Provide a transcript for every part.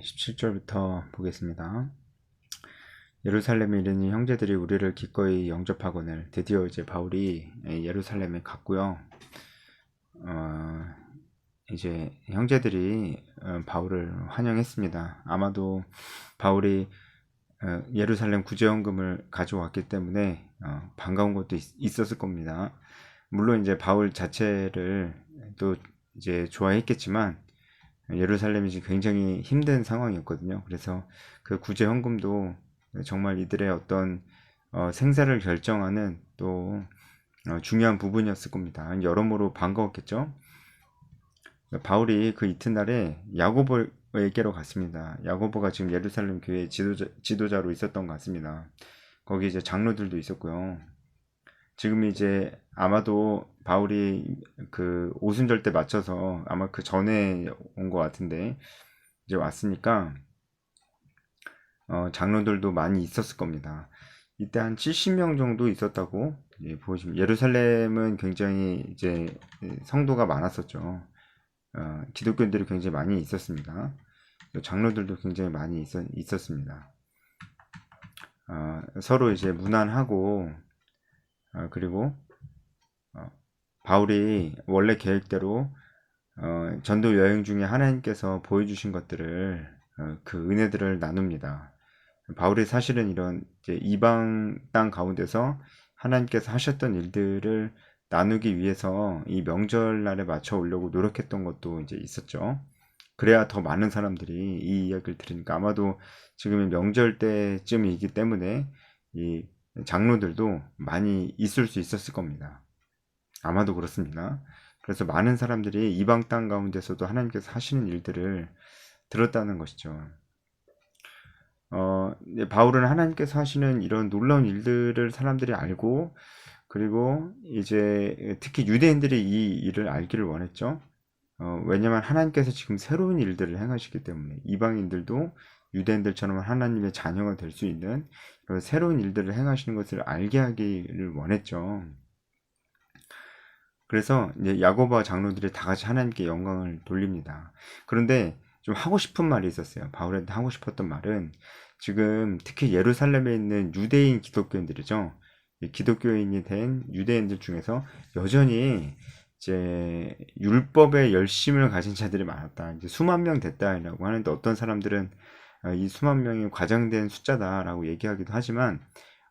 17절부터 보겠습니다. 예루살렘에 이르니 형제들이 우리를 기꺼이 영접하거늘. 드디어 이제 바울이 예루살렘에 갔고요. 이제 형제들이 바울을 환영했습니다. 아마도 바울이 예루살렘 구제헌금을 가져왔기 때문에 반가운 것도 있었을 겁니다. 물론 이제 바울 자체를 또 이제 좋아했겠지만 예루살렘이 지금 굉장히 힘든 상황이었거든요. 그래서 그 구제 헌금도 정말 이들의 어떤 생사를 결정하는 또 중요한 부분이었을 겁니다. 여러모로 반가웠겠죠. 바울이 그 이튿날에 야고보에게로 갔습니다. 야고보가 지금 예루살렘 교회 지도자로 있었던 것 같습니다. 거기 이제 장로들도 있었고요. 지금 이제 아마도 바울이 그 오순절 때 맞춰서 아마 그 전에 온 것 같은데 이제 왔으니까 장로들도 많이 있었을 겁니다. 이때 한 70명 정도 있었다고 보시면, 예루살렘은 굉장히 이제 성도가 많았었죠. 기독교인들이 굉장히 많이 있었습니다. 장로들도 굉장히 많이 있었습니다. 서로 이제 무난하고 그리고 바울이 원래 계획대로 전도 여행 중에 하나님께서 보여주신 것들을 그 은혜들을 나눕니다. 바울이 사실은 이런 이제 이방 땅 가운데서 하나님께서 하셨던 일들을 나누기 위해서 이 명절날에 맞춰 오려고 노력했던 것도 이제 있었죠. 그래야 더 많은 사람들이 이 이야기를 들으니까, 아마도 지금이 명절 때쯤이기 때문에 이 장로들도 많이 있을 수 있었을 겁니다. 아마도 그렇습니다. 그래서 많은 사람들이 이방 땅 가운데서도 하나님께서 하시는 일들을 들었다는 것이죠. 바울은 하나님께서 하시는 이런 놀라운 일들을 사람들이 알고, 그리고 이제 특히 유대인들이 이 일을 알기를 원했죠. 왜냐하면 하나님께서 지금 새로운 일들을 행하시기 때문에 이방인들도 유대인들처럼 하나님의 자녀가 될 수 있는 그런 새로운 일들을 행하시는 것을 알게 하기를 원했죠. 그래서 이제 야고보와 장로들이 다 같이 하나님께 영광을 돌립니다. 그런데 좀 하고 싶은 말이 있었어요. 바울한테 하고 싶었던 말은, 지금 특히 예루살렘에 있는 유대인 기독교인들이죠. 기독교인이 된 유대인들 중에서 여전히 이제 율법에 열심을 가진 자들이 많았다. 이제 수만 명 됐다라고 하는데, 어떤 사람들은 이 수만 명이 과장된 숫자다라고 얘기하기도 하지만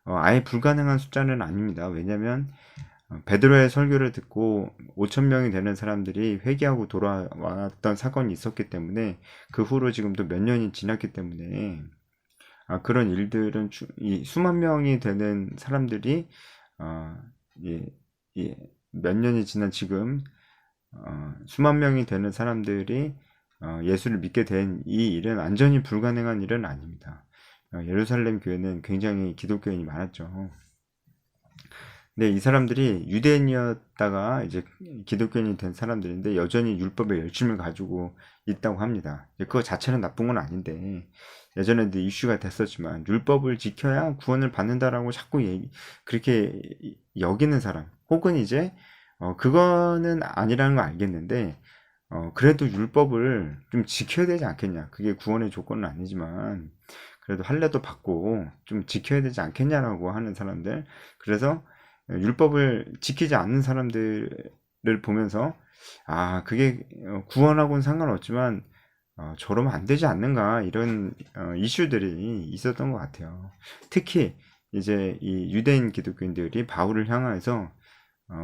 아예 불가능한 숫자는 아닙니다. 왜냐하면 베드로의 설교를 듣고 5천 명이 되는 사람들이 회개하고 돌아왔던 사건이 있었기 때문에, 그 후로 지금도 몇 년이 지났기 때문에 그런 일들은 이 수만 명이 되는 사람들이 몇 년이 지난 지금 수만 명이 되는 사람들이 예수를 믿게 된 이 일은 완전히 불가능한 일은 아닙니다. 예루살렘 교회는 굉장히 기독교인이 많았죠. 네, 이 사람들이 유대인이었다가 이제 기독교인이 된 사람들인데 여전히 율법의 열심을 가지고 있다고 합니다. 그거 자체는 나쁜 건 아닌데, 예전에도 이슈가 됐었지만 율법을 지켜야 구원을 받는다라고 자꾸 그렇게 여기는 사람, 혹은 이제 그거는 아니라는 거 알겠는데 그래도 율법을 좀 지켜야 되지 않겠냐, 그게 구원의 조건은 아니지만 그래도 할례도 받고 좀 지켜야 되지 않겠냐라고 하는 사람들, 그래서 율법을 지키지 않는 사람들을 보면서 그게 구원하고는 상관없지만 저러면 안 되지 않는가, 이런 이슈들이 있었던 것 같아요. 특히 이제 이 유대인 기독교인들이 바울을 향해서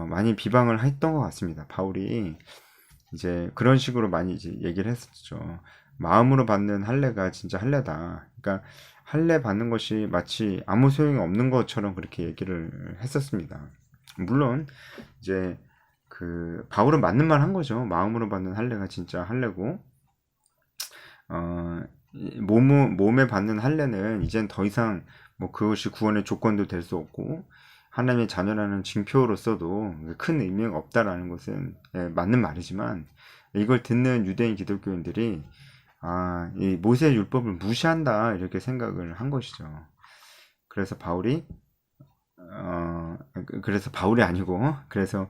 많이 비방을 했던 것 같습니다. 바울이 이제 그런 식으로 많이 이제 얘기를 했었죠. 마음으로 받는 할례가 진짜 할례다. 그러니까 할례 받는 것이 마치 아무 소용이 없는 것처럼 그렇게 얘기를 했었습니다. 물론 이제 그 바울은 맞는 말 한 거죠. 마음으로 받는 할례가 진짜 할례고, 몸에 받는 할례는 이젠 더 이상 뭐 그것이 구원의 조건도 될 수 없고 하나님의 자녀라는 징표로서도 큰 의미가 없다라는 것은 맞는 말이지만, 이걸 듣는 유대인 기독교인들이 이 모세의 율법을 무시한다 이렇게 생각을 한 것이죠. 그래서 바울이 아니고 그래서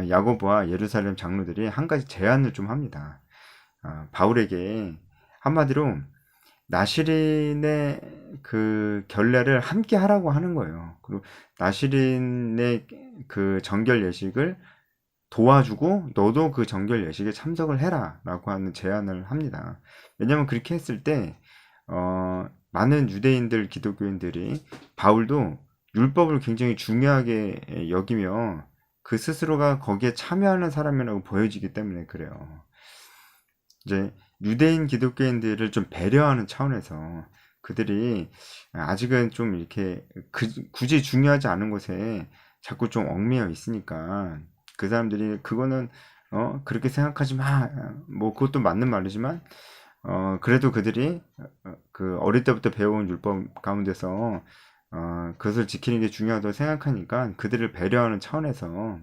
야고보와 예루살렘 장로들이 한 가지 제안을 좀 합니다. 바울에게 한마디로 나시린의 그 결례를 함께 하라고 하는 거예요. 그리고 나시린의 그 정결 예식을 도와주고 너도 그 정결 예식에 참석을 해라 라고 하는 제안을 합니다. 왜냐면 그렇게 했을 때 많은 유대인들 기독교인들이 바울도 율법을 굉장히 중요하게 여기며 그 스스로가 거기에 참여하는 사람이라고 보여지기 때문에 그래요. 이제 유대인 기독교인들을 좀 배려하는 차원에서 그들이 아직은 좀 이렇게 굳이 중요하지 않은 곳에 자꾸 좀 얽매여 있으니까 그 사람들이 그거는 그렇게 생각하지 마. 뭐 그것도 맞는 말이지만 그래도 그들이 그 어릴 때부터 배워온 율법 가운데서 그것을 지키는 게 중요하다고 생각하니까 그들을 배려하는 차원에서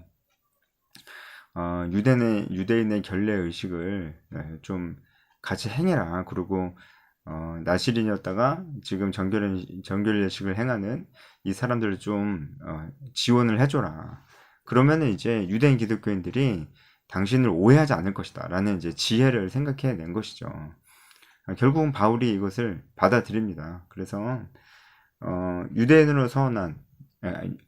유대인의 결례 의식을 좀 같이 행해라. 그리고 나시린이었다가 지금 정결 예식을 행하는 이 사람들을 좀 지원을 해줘라. 그러면은 이제 유대인 기독교인들이 당신을 오해하지 않을 것이다. 라는 이제 지혜를 생각해 낸 것이죠. 결국은 바울이 이것을 받아들입니다. 그래서 유대인으로 서원한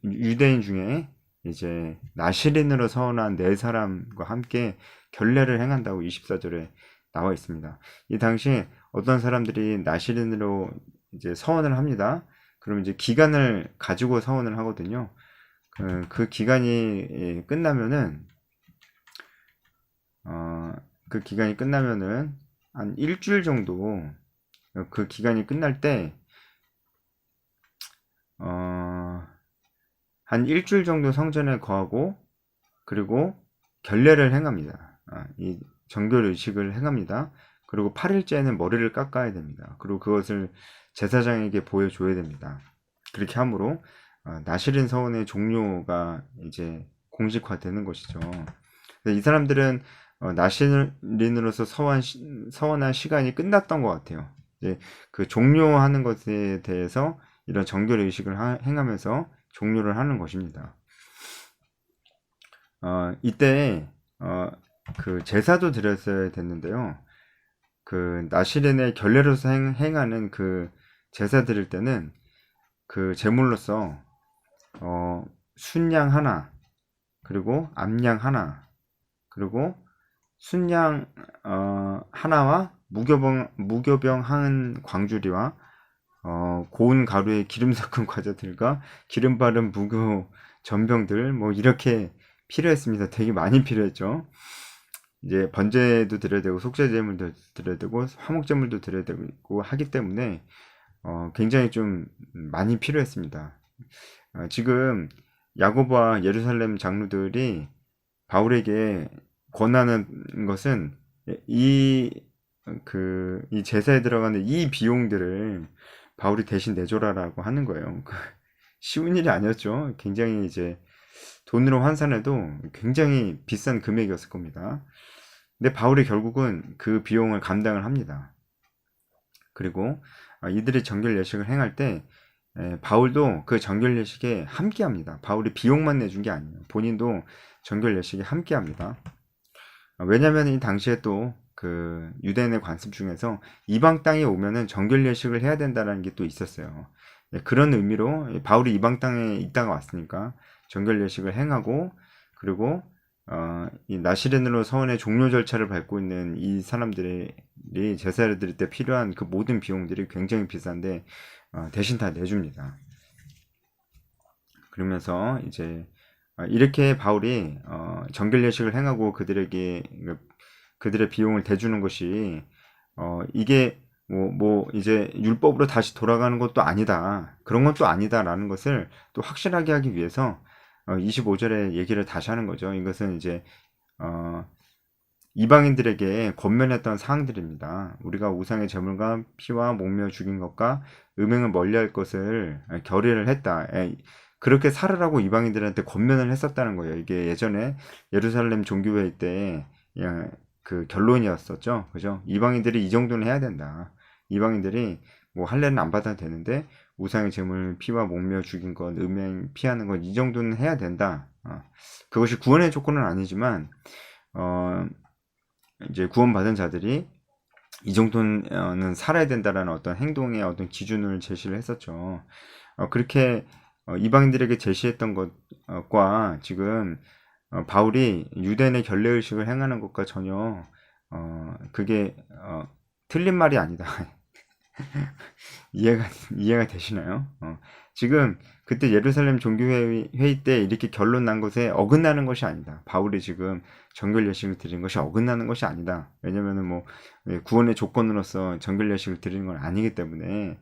유대인 중에 이제 나시린으로 서원한 네 사람과 함께 결례를 행한다고 24절에 나와 있습니다. 이 당시에 어떤 사람들이 나시린으로 이제 서원을 합니다. 그럼 이제 기간을 가지고 서원을 하거든요. 그 기간이 끝나면은 그 기간이 끝나면은 한 일주일 정도 그 기간이 끝날 때 한 일주일 정도 성전에 거하고 그리고 결례를 행합니다. 이 정결 의식을 행합니다. 그리고 8일째는 머리를 깎아야 됩니다. 그리고 그것을 제사장에게 보여줘야 됩니다. 그렇게 함으로 나시린 서원의 종료가 이제 공식화되는 것이죠. 이 사람들은 나시린으로서 서원한 시간이 끝났던 것 같아요. 이제 그 종료하는 것에 대해서 이런 정결 의식을 행하면서 종료를 하는 것입니다. 이때 그 제사도 드렸어야 됐는데요. 그 나시린의 결례로서 행하는 그 제사 드릴 때는 그 제물로서 순양 하나 그리고 암양 하나 그리고 순양 하나와 무교병 한 광주리와 고운 가루에 기름 섞은 과자들과 기름 바른 무교 전병들 뭐 이렇게 필요했습니다. 되게 많이 필요했죠. 이제 번제도 드려야 되고 속죄제물도 드려야 되고 화목제물도 드려야 되고 하기 때문에 굉장히 좀 많이 필요했습니다. 지금 야고보와 예루살렘 장로들이 바울에게 권하는 것은 이 제사에 들어가는 이 비용들을 바울이 대신 내줘라라고 하는 거예요. 쉬운 일이 아니었죠. 굉장히 이제 돈으로 환산해도 굉장히 비싼 금액이었을 겁니다. 근데 바울이 결국은 그 비용을 감당을 합니다. 그리고 이들이 정결 예식을 행할 때 바울도 그 정결 예식에 함께 합니다. 바울이 비용만 내준 게 아니에요. 본인도 정결 예식에 함께 합니다. 왜냐면 이 당시에 또 그 유대인의 관습 중에서 이방 땅에 오면은 정결 예식을 해야 된다는 게 또 있었어요. 그런 의미로 바울이 이방 땅에 있다가 왔으니까 정결 예식을 행하고 그리고 이 나시린으로 서원의 종료 절차를 밟고 있는 이 사람들이 제사를 드릴 때 필요한 그 모든 비용들이 굉장히 비싼데 대신 다 내줍니다. 그러면서 이제 이렇게 바울이 정결 예식을 행하고 그들의 비용을 대주는 것이 이게 뭐 이제 율법으로 다시 돌아가는 것도 아니다. 그런 것도 아니다라는 것을 또 확실하게 하기 위해서 25절에 얘기를 다시 하는 거죠. 이것은 이제 이방인들에게 권면했던 사항들입니다. 우리가 우상의 제물과 피와 목매어 죽인 것과 음행을 멀리할 것을 결의를 했다. 그렇게 살으라고 이방인들한테 권면을 했었다는 거예요. 이게 예전에 예루살렘 종교회의 때 그 결론이었었죠. 그죠? 이방인들이 이 정도는 해야 된다. 이방인들이 뭐 할례는 안 받아도 되는데 우상의 제물 피와 목매어 죽인 것, 음행 피하는 것 이 정도는 해야 된다. 그것이 구원의 조건은 아니지만 이제 구원받은 자들이 이 정도는 살아야 된다라는 어떤 행동의 어떤 기준을 제시를 했었죠. 그렇게 이방인들에게 제시했던 것과 지금 바울이 유대인의 결례의식을 행하는 것과 전혀 그게 틀린 말이 아니다. 이해가 이해가 되시나요? 지금 그때 예루살렘 종교회의 때 이렇게 결론 난 것에 어긋나는 것이 아니다. 바울이 지금 정결 예식을 드린 것이 어긋나는 것이 아니다. 왜냐면은 뭐 구원의 조건으로서 정결 예식을 드리는 건 아니기 때문에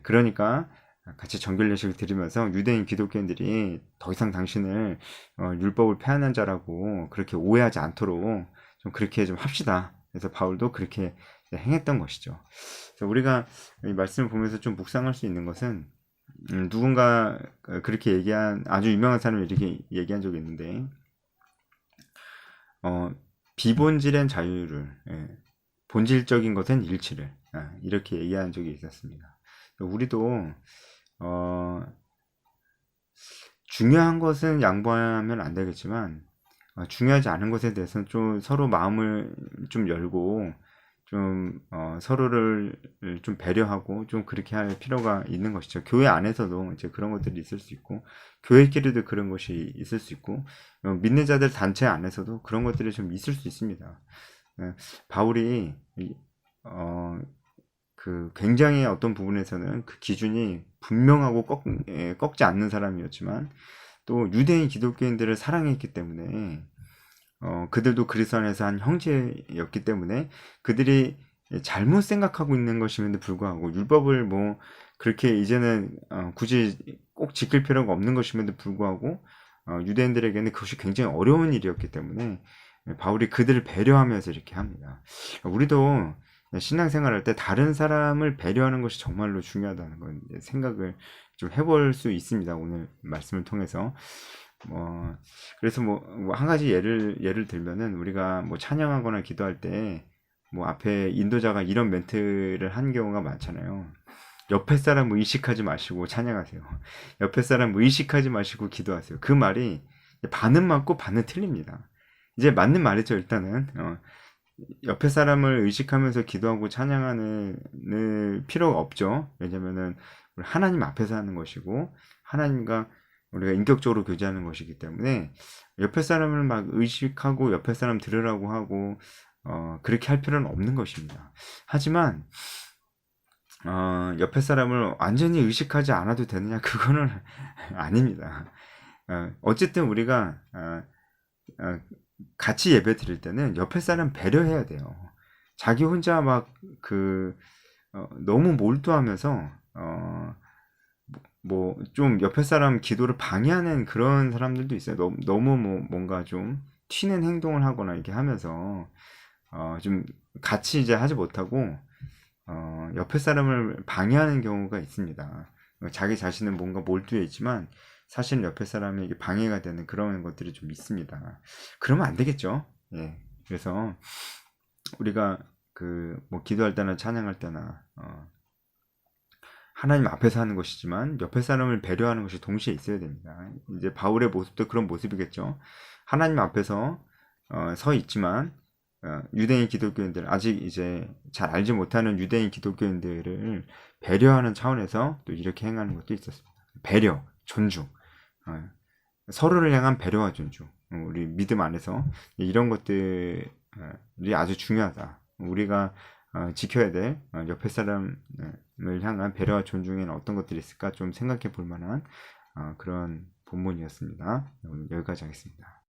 그러니까 같이 정결 예식을 드리면서 유대인 기독교인들이 더 이상 당신을 율법을 폐하는 자라고 그렇게 오해하지 않도록 좀 그렇게 좀 합시다. 그래서 바울도 그렇게 행했던 것이죠. 그래서 우리가 이 말씀을 보면서 좀 묵상할 수 있는 것은 누군가 그렇게 얘기한 아주 유명한 사람이 이렇게 얘기한 적이 있는데 비본질엔 자유를 본질적인 것은 일치를 이렇게 얘기한 적이 있었습니다. 우리도 중요한 것은 양보하면 안 되겠지만 중요하지 않은 것에 대해서는 좀 서로 마음을 좀 열고 좀 서로를 좀 배려하고 좀 그렇게 할 필요가 있는 것이죠. 교회 안에서도 이제 그런 것들이 있을 수 있고 교회끼리도 그런 것이 있을 수 있고 믿는 자들 단체 안에서도 그런 것들이 좀 있을 수 있습니다. 바울이 그 굉장히 어떤 부분에서는 그 기준이 분명하고 꺾지 않는 사람이었지만 또 유대인 기독교인들을 사랑했기 때문에 그들도 그리스도 안에서 한 형제였기 때문에 그들이 잘못 생각하고 있는 것임에도 불구하고 율법을 뭐 그렇게 이제는 굳이 꼭 지킬 필요가 없는 것임에도 불구하고 유대인들에게는 그것이 굉장히 어려운 일이었기 때문에 바울이 그들을 배려하면서 이렇게 합니다. 우리도 신앙생활할 때 다른 사람을 배려하는 것이 정말로 중요하다는 건 생각을 좀 해볼 수 있습니다. 오늘 말씀을 통해서. 그래서 뭐 한 가지 예를 들면은 우리가 뭐 찬양하거나 기도할 때 뭐 앞에 인도자가 이런 멘트를 한 경우가 많잖아요. 옆에 사람 의식하지 마시고 찬양하세요. 옆에 사람 의식하지 마시고 기도하세요. 그 말이 반은 맞고 반은 틀립니다. 이제 맞는 말이죠, 일단은. 옆에 사람을 의식하면서 기도하고 찬양하는 필요가 없죠. 왜냐면은 우리 하나님 앞에서 하는 것이고 하나님과 우리가 인격적으로 교제하는 것이기 때문에 옆에 사람을 막 의식하고 옆에 사람 들으라고 하고 그렇게 할 필요는 없는 것입니다. 하지만 옆에 사람을 완전히 의식하지 않아도 되느냐 그거는 아닙니다. 어쨌든 우리가 같이 예배 드릴 때는 옆에 사람 배려해야 돼요. 자기 혼자 막 너무 몰두하면서 뭐 좀 옆에 사람 기도를 방해하는 그런 사람들도 있어요. 너무 뭐 뭔가 좀 튀는 행동을 하거나 이렇게 하면서 좀 같이 이제 하지 못하고 옆에 사람을 방해하는 경우가 있습니다. 자기 자신은 뭔가 몰두해 있지만 사실은 옆에 사람에게 방해가 되는 그런 것들이 좀 있습니다. 그러면 안 되겠죠. 예. 그래서 우리가 뭐 기도할 때나 찬양할 때나 하나님 앞에서 하는 것이지만 옆에 사람을 배려하는 것이 동시에 있어야 됩니다. 이제 바울의 모습도 그런 모습이겠죠. 하나님 앞에서 서 있지만 유대인 기독교인들 아직 이제 잘 알지 못하는 유대인 기독교인들을 배려하는 차원에서 또 이렇게 행하는 것도 있었습니다. 배려, 존중, 서로를 향한 배려와 존중, 우리 믿음 안에서 이런 것들이 아주 중요하다. 우리가 지켜야 될 옆에 사람을 향한 배려와 존중에는 어떤 것들이 있을까 좀 생각해 볼 만한 그런 본문이었습니다. 오늘 여기까지 하겠습니다.